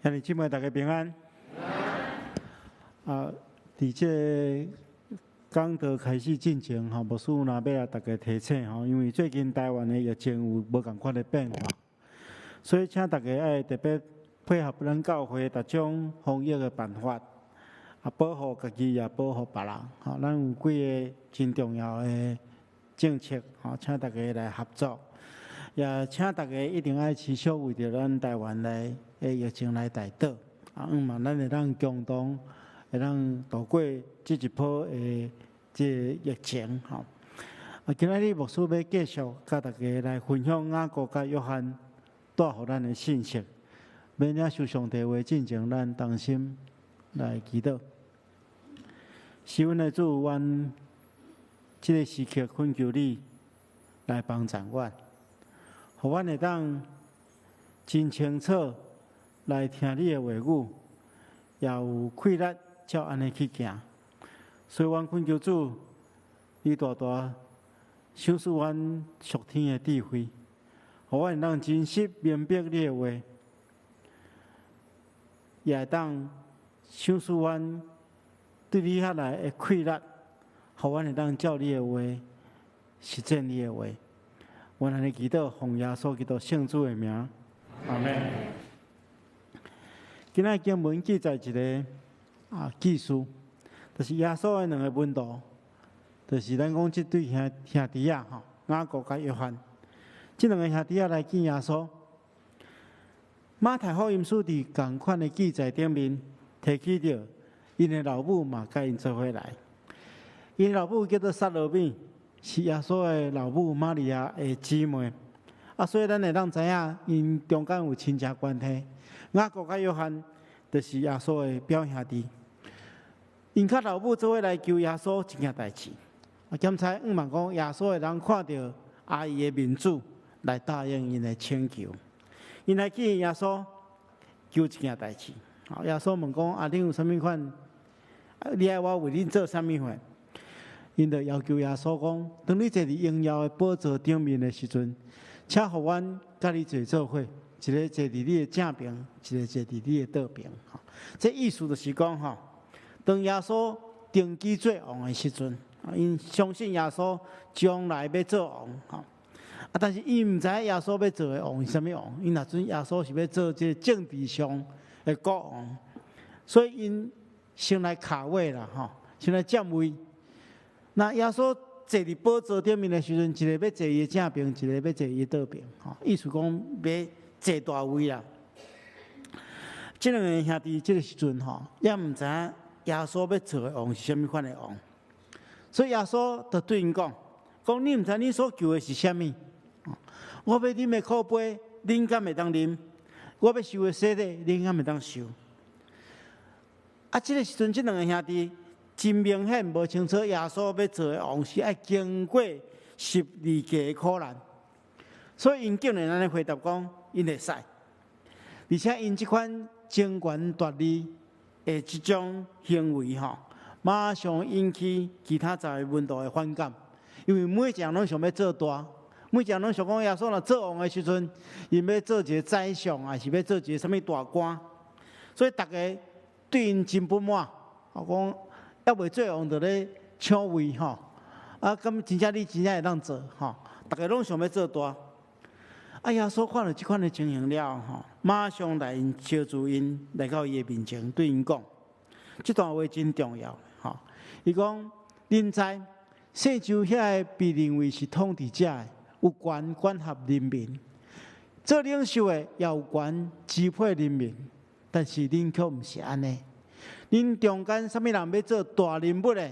兄弟姊妹，大家平安。伫这讲道开始进前，牧师若要来大家提醒因为最近台湾的疫情有无共款的变化，所以请大家爱特别配合咱教会逐种防疫的办法，保护家己也保护别人。咱有几个真重要的政策，请大家来合作。也请大家一定爱持续为着咱台湾的疫情来祷告，嘛，咱会当共同会当度过这一波的疫情。今仔日牧师要继续甲大家来分享雅各甲约翰带予咱的信息。要领受上帝话进前，咱同心来祈祷。是阮的主，阮这个时刻恳求你来帮助阮。互阮会当真清楚来听你的话语，也有气力照安尼去行。所以，阮恳求主，你大大赏赐阮属天的智慧，互阮会当真实明白你的话，也会当赏赐阮对你遐来的气力，互阮会当照你的话实践你的话。阮安尼祈祷，奉耶稣基督圣主的名，阿门。今仔经文记载一个记事，就是耶稣的两个门徒，就是咱讲这对兄弟雅各甲约翰，这两个兄弟来见耶稣。马太福音书伫同款的记载顶面提起着，因的老母嘛甲因做伙来，因老母叫做撒罗米。是耶稣的老母玛利亚的姊妹，所以咱会当知影，因中间有亲戚关系。雅各甲约翰就是耶稣的表兄弟，因甲老母做伙来求耶稣一件代志。检查问讲，耶稣的人看到阿姨的面子，来答应因的请求。因来见耶稣求一件代志。耶稣问讲：恁有啥物款？你爱我为恁做啥物款？因就要求耶稣讲：当你坐伫荣耀的宝座顶面的时阵，请互阮甲你坐做伙，一个坐伫你的正边，一个坐伫你的倒边。这意思就是讲当耶稣登基做王的时阵，因相信耶稣将来要做王。但是因毋知耶稣要做的王是啥物王，因若准耶稣是要做这政治上的国王，所以因先来卡位啦，先来占位。那耶稣坐伫宝座顶面的时阵，一个要坐伊的正边，一个要坐伊的倒边，意思讲要坐大位啦。这两个兄弟这个时阵也毋知影耶稣要做的王是啥物款的王，所以耶稣就对因讲：你毋知你所求的是啥物？我要啉的苦杯，恁敢会当啉？我要受的洗礼，恁敢会当受？这个时阵，这两个兄弟真明显无清楚，耶稣要做的王是爱经过十字架的苦难，所以因竟然安尼回答讲，因会使，而且因这款争权夺利的这种行为马上引起其他10个门徒的反感，因为每一个人拢想要做大，每一个人拢想讲耶稣若做王的时阵，因要做一个宰相，还是要做一个什么大官，所以大家对因真不满，讲。还未做王就咧抢位咁真正你真正会当做大家拢想要做大。耶稣看到这款的情形了马上来招住因来到伊的面前，对因讲，这段话真重要伊讲：恁知世上遐个被认为是统治者的，有权管辖人民，做领袖的也有权支配人民，但是恁却毋是安尼。恁中间什么人要做大人物的，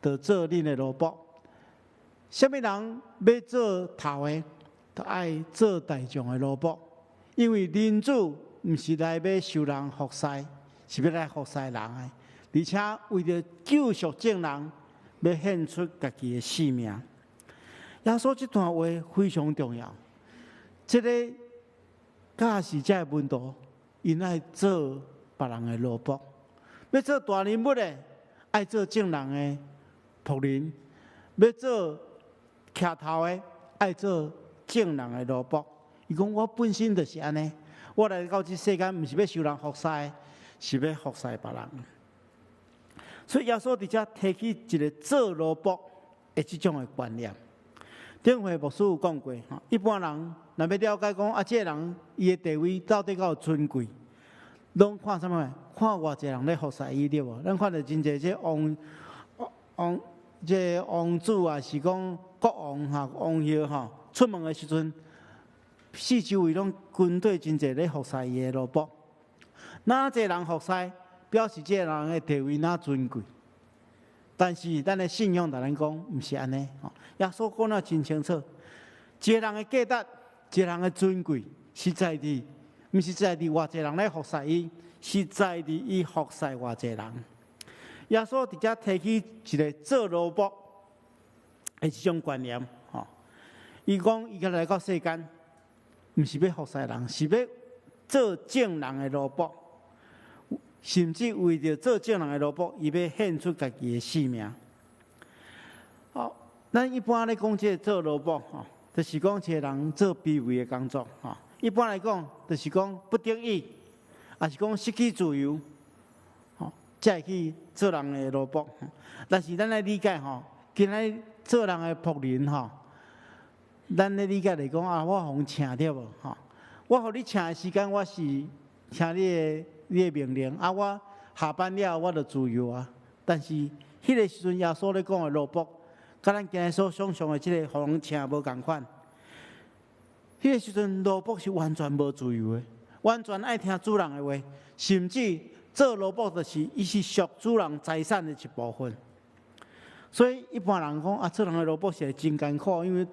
就做恁的萝卜；什么人要做头的，就爱做大众的萝卜。因为人主毋是来要受人服侍，是要来服侍人的，而且为了救赎众人，要献出家己的性命。耶稣这段话非常重要。这个假使这个门徒，因爱做别人的萝卜。要做大人物的，爱做众人的仆人；要做徛头的，爱做众人的萝卜。伊讲我本身就是安尼，我来到这世间，毋是要受人服侍，是要服侍别人。所以耶稣伫遮提起一个做萝卜的这种的观念。顶回牧师有讲过，一般人若要了解讲这个人伊的地位到底够尊贵，拢看啥物？看偌济人咧服侍伊对无？咱看到真侪这王子啊，是讲国王王爷出门的时阵，四周围拢军队真侪咧服侍伊的萝卜。哪济人服侍，表示这个人的地位哪尊贵。但是咱的信仰，咱讲毋是安尼。耶稣讲得真清楚，一个人的价值，一个人的尊贵，是在伫，毋是在伫偌济人来服侍伊，是在伫伊服侍偌济人。耶稣直接提起一个做萝卜的这种观念，伊讲伊来到世间，毋是要服侍人，是要做正人的萝卜。甚至为着做正人的萝卜，伊要献出家己的性命。咱一般咧讲这个做萝卜，就是讲一个人做卑微的工作，一般来讲，就是讲不得已，也是讲失去自由，才会去做人的萝卜。但是咱来理解，今仔做人的仆人，咱咧理解来讲我互请对无？我互你请的时间，我是请你的命令我下班了，我就自由啊。但是迄个时阵，耶稣咧讲的萝卜，甲咱今日所想象的这个互人请无共款。迄个时阵，萝卜是完全无自由的，完全爱听主人的话，甚至做萝卜就是伊是属主人财产的一部分。所以一般人讲做人的萝卜是真艰苦，因为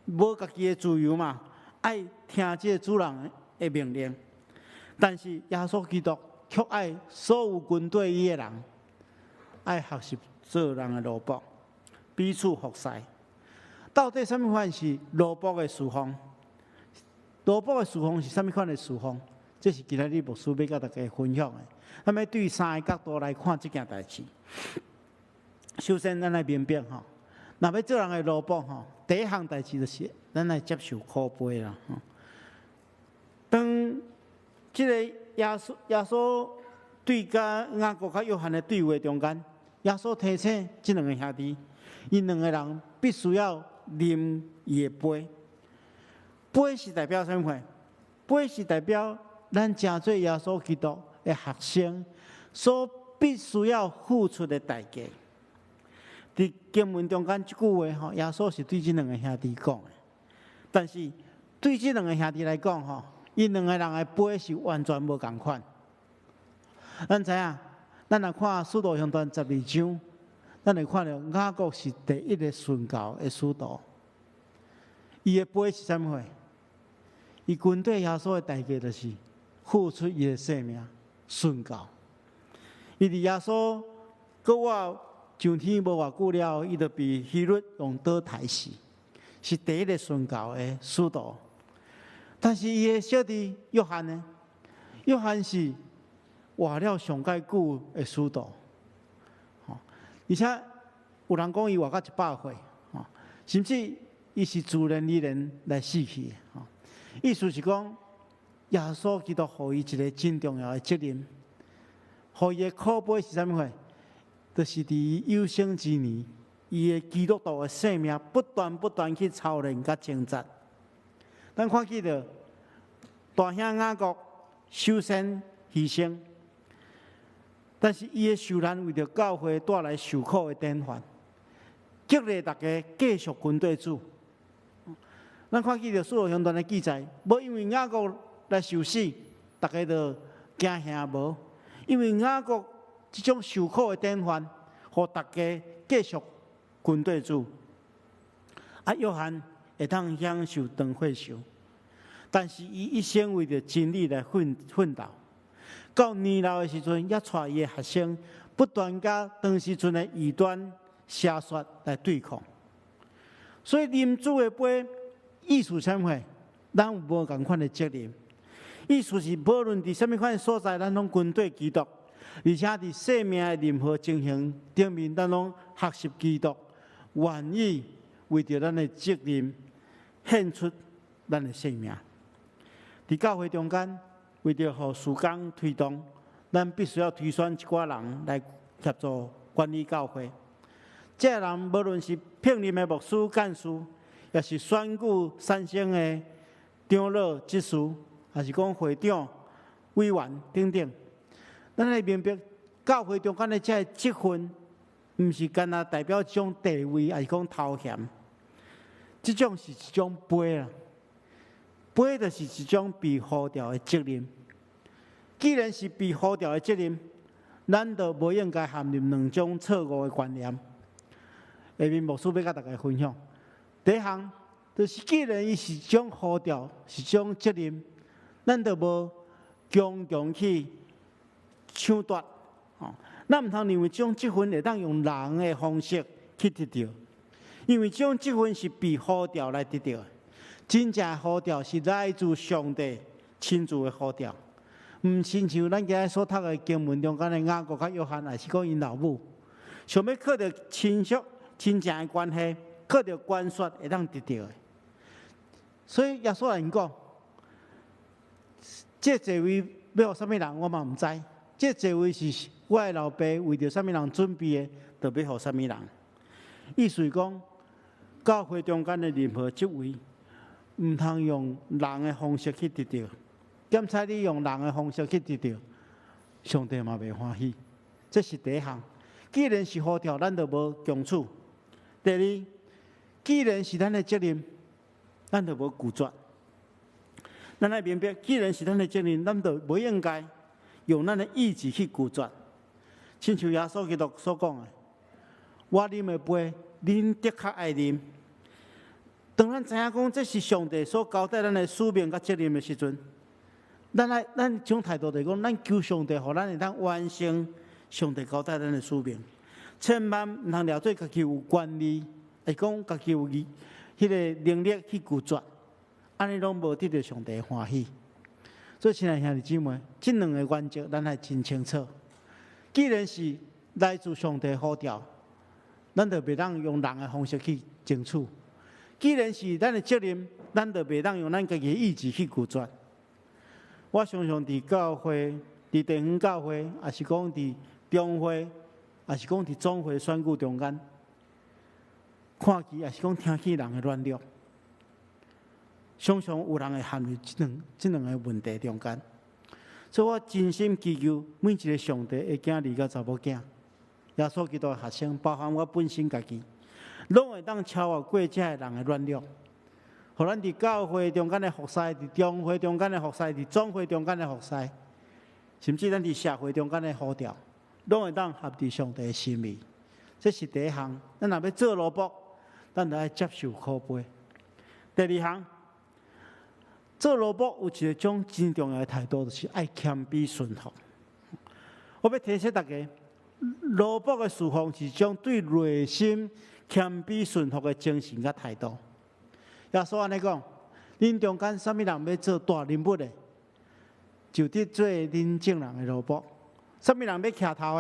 无家己的自由嘛，爱听这个主人的命令。但是耶稣基督却爱所有军队伊的人，爱学习做人的萝卜，彼此服侍。到底什么款是萝卜的侍奉？萝卜的侍奉是什么款的侍奉？这是今日牧师要甲大家分享的。咱要对三个角度来看这件代志。首先，咱来明白若要做人的萝卜第一项代志就是咱来接受苦杯啦。当这个耶稣对甲雅各甲约翰的对话中间，耶稣提醒这两个兄弟，因两个人必须要啉伊的杯。杯是代表什么？杯是代表咱真做耶稣基督的学生所必须要付出的代价。伫经文中间这句话，耶稣是对这两个兄弟讲的，但是对这两个兄弟来讲，因两个人的杯是完全无共款。咱知影，咱若看《使徒行传》12章，咱会看到雅各是第一个殉教的使徒。伊的杯是啥物货？伊军队耶稣的代价就是付出伊的性命殉教。伊伫耶稣搁我上天无偌久了，伊就被希律用刀刣死，是第一个殉教的使徒。但是伊的小弟约翰呢？约翰是活了上介久的使徒，而且有人讲伊活到100岁，甚至伊是自然而然来死去。意思是讲，耶稣基督予伊一个真重要的责任，予伊的苦杯是啥物货？就是伫有生之年，伊的基督徒的生命不断去操练甲挣扎。咱看见到大兄雅各首先牺牲，但是伊的受难为着教会带来受苦的典范，激励大家继续军队主。咱看见到《使徒行传》的记载，无因为雅各来受死，大家就惊吓无；因为雅各这种受苦的典范，互大家继续军队主。约翰会当享受长岁寿，但是伊一生为着真理来奋斗。到年老的时阵，也带伊的学生不断甲当时阵的异端邪说来对抗。所以啉主的杯，意思啥物？咱有无共款的责任？意思是无论伫什么款所在，咱拢军队基督，而且伫生命的任何情形顶面，咱拢学习基督，愿意为着咱的责任献出咱的性命。伫教会中间，为着让事工推动，咱必须要推选一寡人来协助管理教会。这些人无论是聘任的牧师、干事，也是选举产生的长老、执事，还是讲会长、委员等等，咱来明白教会中间的这职分，毋是干那代表一种地位，还是讲头衔。这种是一种杯啊，杯就是一种被呼召的责任。既然是被呼召的责任，咱就无应该含任两种错误的观念。下面牧师要甲大家分享，第一项就是，既然伊是一种呼召，是一种责任，咱就无强强去抢夺，咱毋通认为这种积分会当用人的方式去得到，因为这种积分是被呼召来得到的，真正的呼召是来自上帝亲自的呼召，毋亲像咱今日所读的经文中间的雅各甲约翰，还是讲因老母，想要靠着亲属。亲情的关系，靠着关系会当得到的。所以耶稣人讲，这座位要互什么人，我嘛毋知。这座位是我的老爸为着什么人准备的，就要互什么人。意思是讲，教会中间的任何职位，毋通用人的方式去得到。检查你用人的方式去得到，上帝嘛袂欢喜。这是第一项。既然是呼召，咱就无强取。第二，既然是咱的责任，咱就无拒绝。咱来明白，既然是咱的责任，咱就无应该用咱的意志去拒绝。亲像耶稣基督所讲的：“我啉的杯，恁的确爱啉。”当咱知影讲这是上帝所交代咱的使命甲责任的时阵，咱这种态度就是讲，咱求上帝，互咱会当完成上帝交代咱的使命。千万唔通了做家己有权利，会讲家己有迄个能力去拒绝，安尼拢无得到上帝欢喜。所以，亲爱兄弟姊妹，这两个原则咱还真清楚。既然是来自上帝呼召，咱就袂当用人的方式去争取；既然是咱的责任，咱就袂当用咱家己的意志去拒绝。我常常伫教会、伫地方教会，也是讲伫中会。也是讲伫总会选举中间，看起也是讲听起人的软弱，常常有人会陷入这两个问题中间。所以我真心祈求每一个上帝的囝儿甲查某囝，耶稣基督的学生，包含我本身家己，拢会当超越过这人的软弱，互咱伫教会中间的服侍，伫中会中间的服侍，伫总会中间的服侍，甚至咱伫社会中间的呼召。拢会当合伫上帝的心意，这是第一项。咱若要做萝卜，咱就要接受苦杯。第二项，做萝卜有一种真重要的态度，就是爱谦卑顺服。我要提醒大家，萝卜的侍奉是一种对内心谦卑顺服的精神甲态度。耶稣安尼讲：，恁中间什么人要做大人物的，就得做恁众人的萝卜。什么人要徛头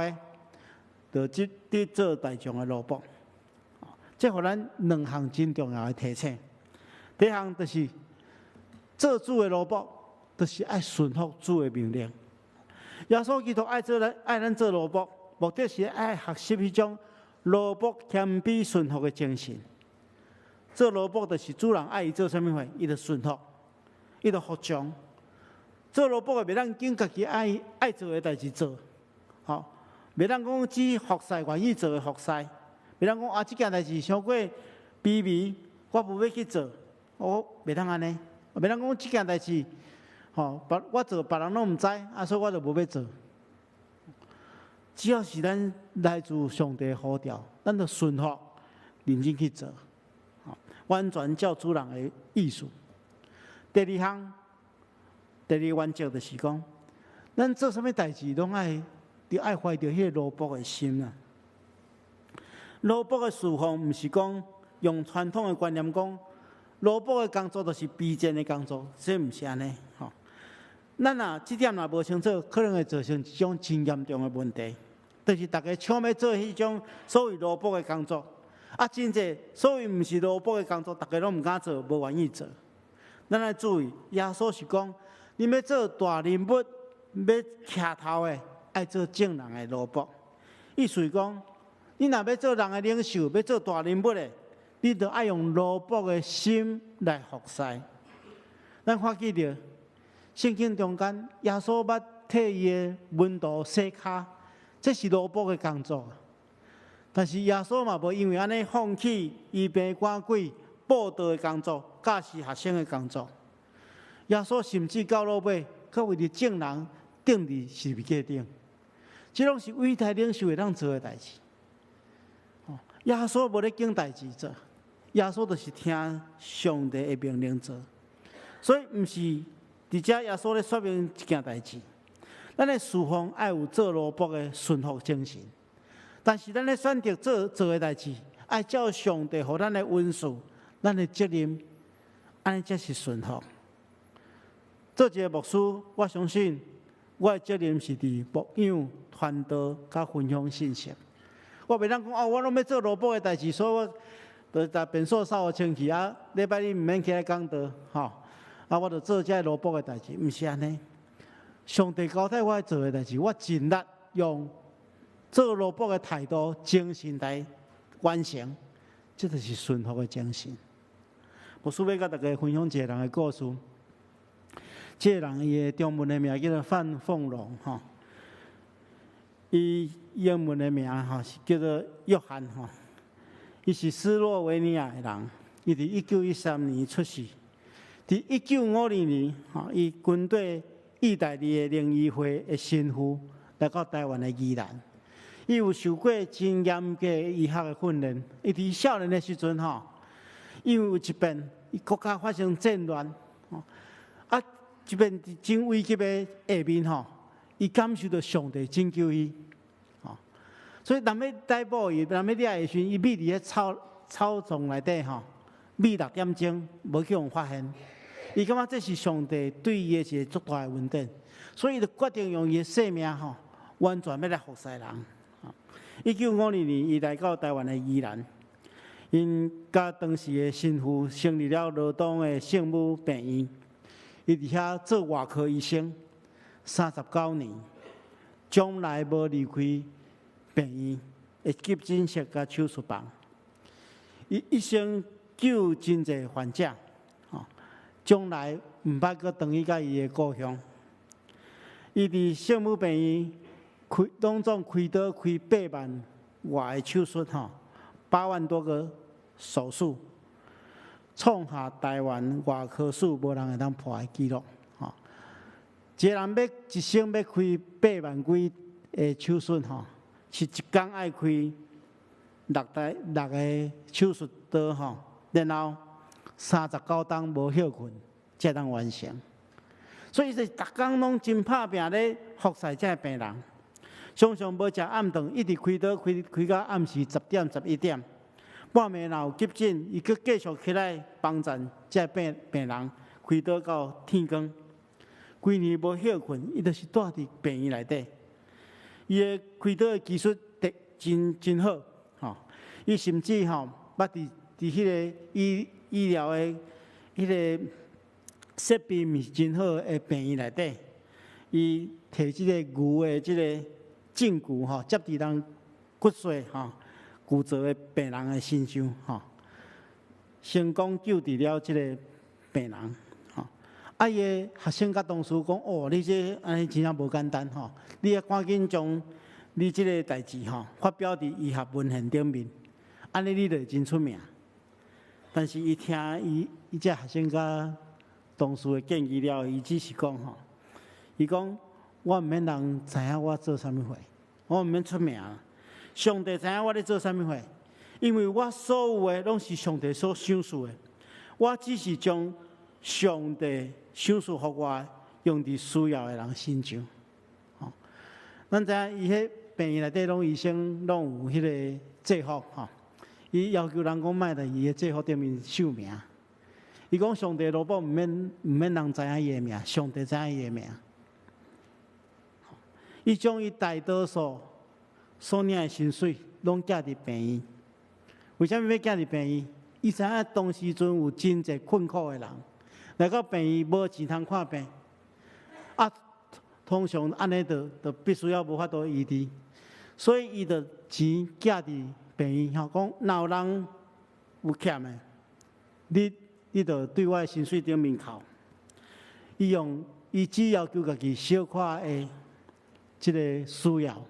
的，就得做大众的萝卜。这互咱两项真重要的提醒。第一项就是做主的萝卜，就是爱顺服主的命令。耶稣基督爱咱做萝卜，目的是爱学习迄种萝卜谦卑顺服的精神。做萝卜就是主人爱伊做啥物货，伊就顺服，伊就服从。做萝卜的袂当紧家己爱做的代志做。好，袂当讲只服侍愿意做的服侍，袂当讲啊，这件代志伤过卑微，我无要去做，袂当安尼。袂当讲这件代志，我做别人拢毋知，所以我就无要做。只要是咱来自上帝的呼召，咱就顺服，认真去做，完全照主人的意思。第二项，第二原则就是讲，咱做啥物代志拢爱怀着迄个萝卜的心啊！萝卜的侍奉，毋是讲用传统的观念讲，萝卜的工作就是卑贱的工作，这毋是安尼。咱这点若无清楚，可能会造成一种真严重的问题，就是大家抢要做迄种所谓萝卜的工作，真济所谓毋是萝卜的工作，大家拢毋敢做，无愿意做。咱要注意，耶稣是讲，你要做大人物，要徛头的，爱做正人的萝卜。意思是讲，你若要做人的领袖，要做大人物的，你着爱用萝卜的心来服侍。咱发记着，圣经中间，耶稣捌替伊的门徒洗骹，这是萝卜的工作。但是耶稣嘛无因为安尼放弃医病赶鬼、布道的工作、教示学生的工作。耶稣甚至到落尾，佮为着正人钉伫十字架顶，这拢是伟大领袖会当做的代志。耶稣无咧经代志做，耶稣就是听上帝的命令做。所以，毋是伫遮耶稣咧说明一件代志，咱的侍奉爱有做萝卜的顺服精神。但是，咱咧选择做的代志，爱照上帝互咱的恩赐，咱的责任，安尼才是顺服。做一个牧师，我相信我的责任是伫牧养、传道、甲分享信息。我袂当讲哦，我拢要做萝卜的代志，所以我就在便所扫清气啊。礼拜日毋免起来讲道，吼啊，我就做这萝卜的代志，毋是安尼。上帝交代我做的代志，我尽力用做萝卜的态度、精神来完成，这就是顺服的精神。牧师要甲大家分享一个人的故事。这个人伊的中文的名叫做范凤龙，吼。伊英文的名吼是叫做约翰，吼。伊是斯洛维尼亚的人，伊伫1913年出世。伫1952年，吼，伊军队意大利的灵医会的神父来到台湾的宜兰。伊有受过真严格的医学的训练。伊伫少年的时阵，吼，因为有一遍，伊国家发生战乱，吼，啊，一遍真危急的下面，吼，伊感受到上帝拯救伊，吼，所以人要逮捕伊，人要抓伊时，伊秘伫咧草丛内底，吼，秘6点钟，无去互发现。伊感觉这是上帝对伊的一个足大的恩典，所以伊就决定用伊的性命，吼，完全要来服侍人。1952年，伊来到台湾的宜兰，因甲当时的神父成立了罗东的圣母病院，伊伫遐做外科医生39年，从来无离开病院的急诊室甲手术房。伊一生救真侪患者，从来毋捌阁回去甲伊的故乡。伊伫圣母病院拢总开刀开8万外的手术，8万多个手术，创下台湾外科史无人会当破的纪录。一个人要一生要开8万几的手术，是一天爱开6个手术刀，然后39天无休困才当完成。所以是逐天拢真拍拼咧服侍这病人，常常无食暗顿，一直开刀开到暗时10点11点，半暝若有急诊，伊佫继续起来帮衬这病人开刀到天光。规年无休困，伊就是住伫病院内底。伊的开刀的技术真好，伊甚至捌伫迄个医疗的迄个设备毋是真好的病院内底，伊摕即个牛的即个正骨接伫人骨髓骨折的病人的身上成功救治了即个病人。伊的学生甲同事讲：哦，你这安尼真正无简单你要赶紧将你即个代志发表伫医学文献顶面，安尼你就真出名。但是伊听伊这学生甲同事的建议了，伊只是讲伊讲我毋免人知影我做啥物货，我毋免出名，上帝知影我咧做啥物货，因为我所有的拢是上帝所赏赐的，我只是将上帝赏赐互我，用伫需要的人身上。咱知影伊迄病院内底拢医生拢有迄个制服伊要求人讲莫在伊的制服顶面署名。伊讲上帝萝卜毋免人知影伊的名，上帝知影伊的名。伊将伊大多数所领的薪水拢寄伫病院。为什么要寄伫病院？伊知影当时阵有真侪困苦的人来到病院无钱通看病，通常安尼就必须要无法度医治，所以伊就钱寄伫病院，讲若有人有欠的，你就对我的薪水顶面扣。伊只要求家己小可的即个需要，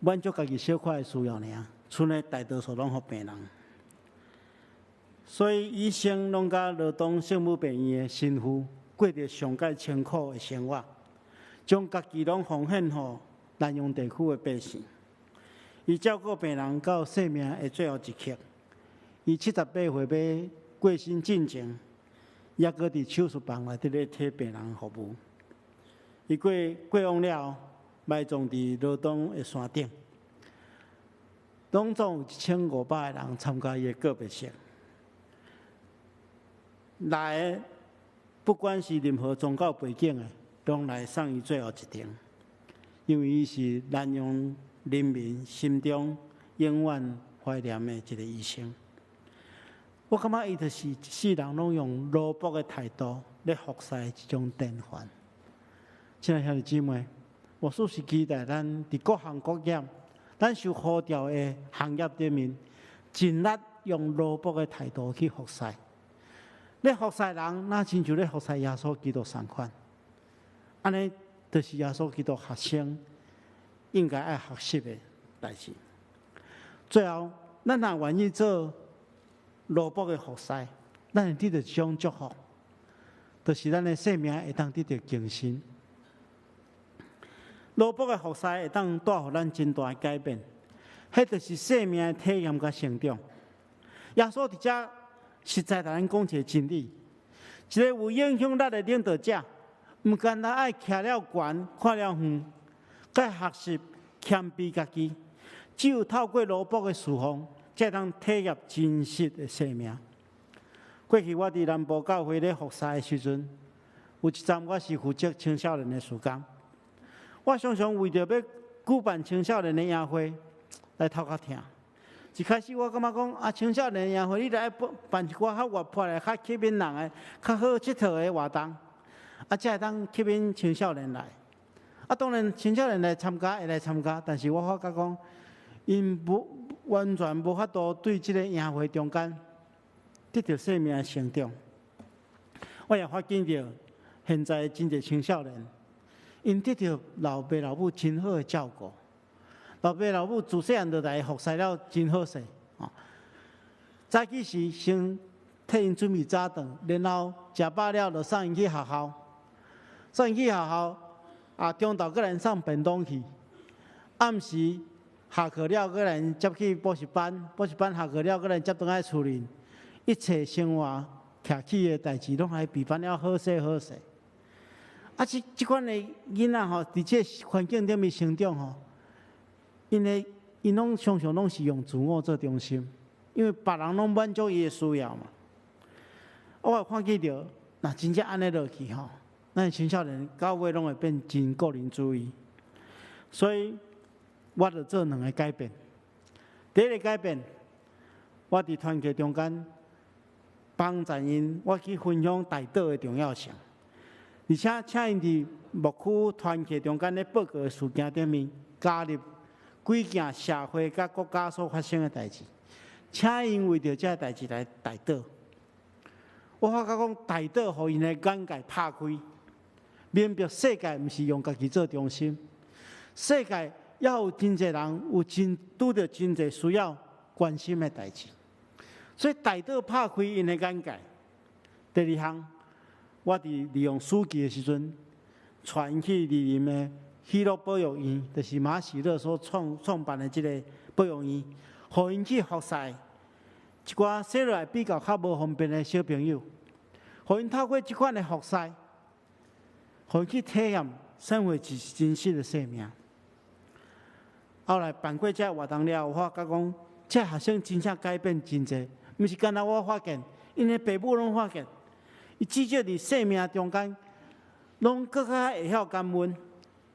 满足家己小可的需要尔，剩的大多数拢互病人。所以医生拢甲罗东圣母病院的神父过着上界清苦的生活，将家己拢奉献互南阳地区的百姓。伊照顾病人到生命的最后一刻。伊78岁要过身进前，也搁伫手术房内底咧替病人服务。伊过往了，埋葬伫罗东的山顶，拢总有1500个人参加伊的告别式。来的不管是任何宗教背景的，拢来送伊最后一程，因为伊是南阳人民心中永远怀念的一个医生。我感觉伊就是一世人拢用落魄的态度咧服侍这种典范。亲爱兄弟姊妹，我属是期待咱伫各行各业，咱受呼召的行业顶面，尽力用落魄的态度去服侍。咧服侍人，那亲像咧服侍耶稣基督同款。安尼就是耶稣基督学生应该爱学习的代志。最后，咱若愿意做落魄的服侍，咱会得到这种祝福，就是咱的生命会当得到更新。落魄的服侍会当带予咱真大的改变，迄就是生命的体验甲成长。耶稣伫遮实在甲咱讲一个真理：一个有影响力的领导者，毋单单爱徛了悬、看了远，该学习谦卑家己，只有透过落魄的侍奉，才能体验真实的生命。过去我伫南部教会咧服侍的时阵，有一站我是负责青少年的事工。我常常为着要举办青少年的宴会来头壳疼。一开始我感觉讲青少年的宴会，你来办一寡较活泼的、较吸引人的、较好佚佗的活动，才会当吸引青少年来。当然青少年来参加会来参加，但是我发觉讲，因完全无法度对这个宴会中间得到生命的成长。我也发现到，现在真侪青少年，因得到老爸老母真好的照顾，老爸老母自细汉就来服侍了真好势。早起时先替因准备早顿，然后食饱了就送因去学校，送因去学校中昼个人送便当去，暗时下课了个人接去补习班，补习班下课了个人接倒来厝里，一切生活徛起的代志拢还比办了好势好势。即款的囡仔吼，伫这环境顶面成长吼，因拢常常拢是用自我做中心，因为别人拢满足伊的需要嘛。我也看见到，若真正安尼落去吼，咱青少年到尾拢会变真个人主义。所以，我就做2个改变。第一个改变，我伫团契中间帮助因，我去分享代祷的重要性。而且请因伫牧区团契中间咧报告的事件顶面，加入几件社会甲国家所发生的代志，请因为着这代志来代祷。我发觉讲代祷，互因的眼界拍开，明白世界毋是用家己做中心，世界也有真侪人有拄着真侪需要关心的代志，所以代祷拍开因的眼界。第二项。我伫利用暑期的时阵，带因去利林的喜乐保育院，就是马喜乐所创办的这个保育院，互因去服侍一寡生来比较较无方便的小朋友，互因透过这款的服侍，互因去体验生活是真实的生命。后来办过这活动了，我发觉讲，这学生真正改变真侪，毋是干那我发现，因的父母拢发现。伊至少伫生命中间，拢更加会晓感恩，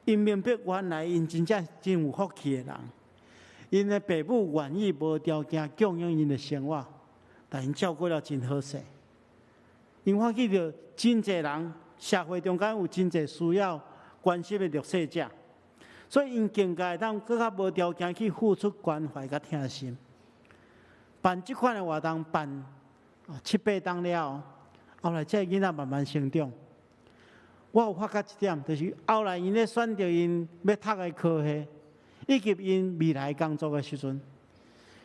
因明白原来因真正真有福气的人，因的父母愿意无条件供应因的生活，但因照顾了真好势。因发觉到真侪人社会中间有真侪需要关心的弱势者，所以因更加当更较无条件去付出关怀甲疼心。办即款的活动办7、8档了后来这囡仔慢慢成长。我有发觉一点，就是后来因咧选择因要读的科系，以及因未来工作的时阵，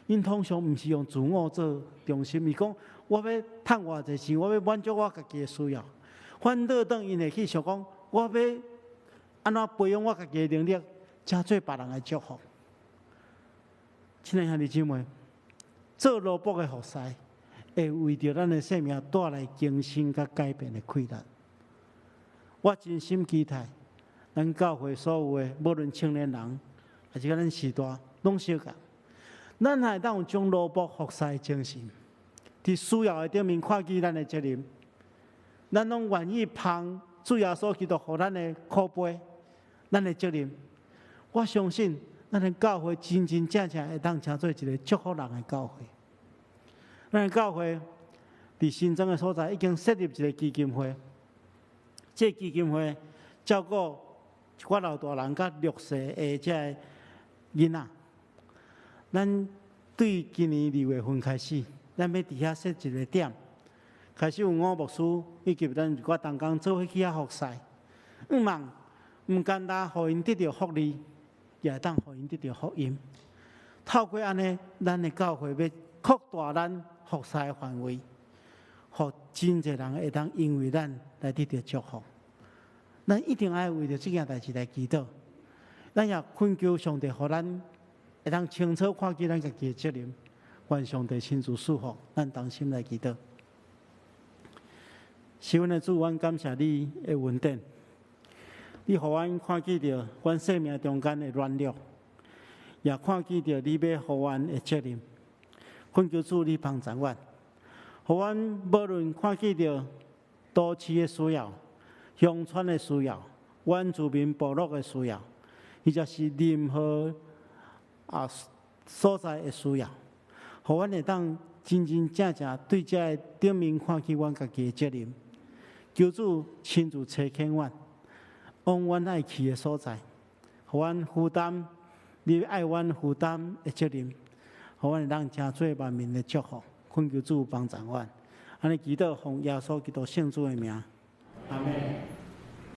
因通常毋是用自我做中心，是讲我要赚偌济钱，我要满足我家己的需要。反倒当因会去想讲，我要安怎培养我家己的能力，才做别人的祝福。亲爱兄弟姊妹，做萝卜的服侍，会为着咱的生命带来更新甲改变的快乐。我真心期待，咱教会所有的无论青年人，还是咱时代，拢小共，咱还当有将萝卜服侍的精神，伫需要的顶面看见咱的责任，咱拢愿意捧主耶稣基督予咱的苦杯，咱的责任。我相信，咱的教会真真正正会当成做一个祝福人的教会。咱的教会伫新庄的所在已经设立一个基金会。这基金会照顾一寡老大人甲弱势的这囡仔。咱对今年2月份开始，咱要伫遐设一个点，开始有5牧师以及咱一寡同工做伙去遐服侍。毋简单，互因得到福利，也会当互因得到福音。透过安尼，咱的教会要扩大咱服侍的范围。互真侪人会当因为咱来得到祝福，咱一定爱为着这件代志来祈祷。咱也恳求上帝，互咱会当清楚看见咱家己的责任，愿上帝亲自赐福。咱同心来祈祷。是阮的主，阮感谢你的恩典，你互阮看见着阮生命中间的软弱，也看见着你要互阮的责任。恳求主，你帮助阮。互阮无论看见着都市的需要、乡村的需要、原住民部落的需要，或者是任何所在的需要，互阮会当真真正正对这顶面看见阮家己的责任。求主亲自垂听阮，往阮爱去的所在，互阮负担你爱阮负担的责任，互阮会当成做万民的祝福。恳求主帮助阮，安尼祈祷奉耶稣基督圣主的名，阿门。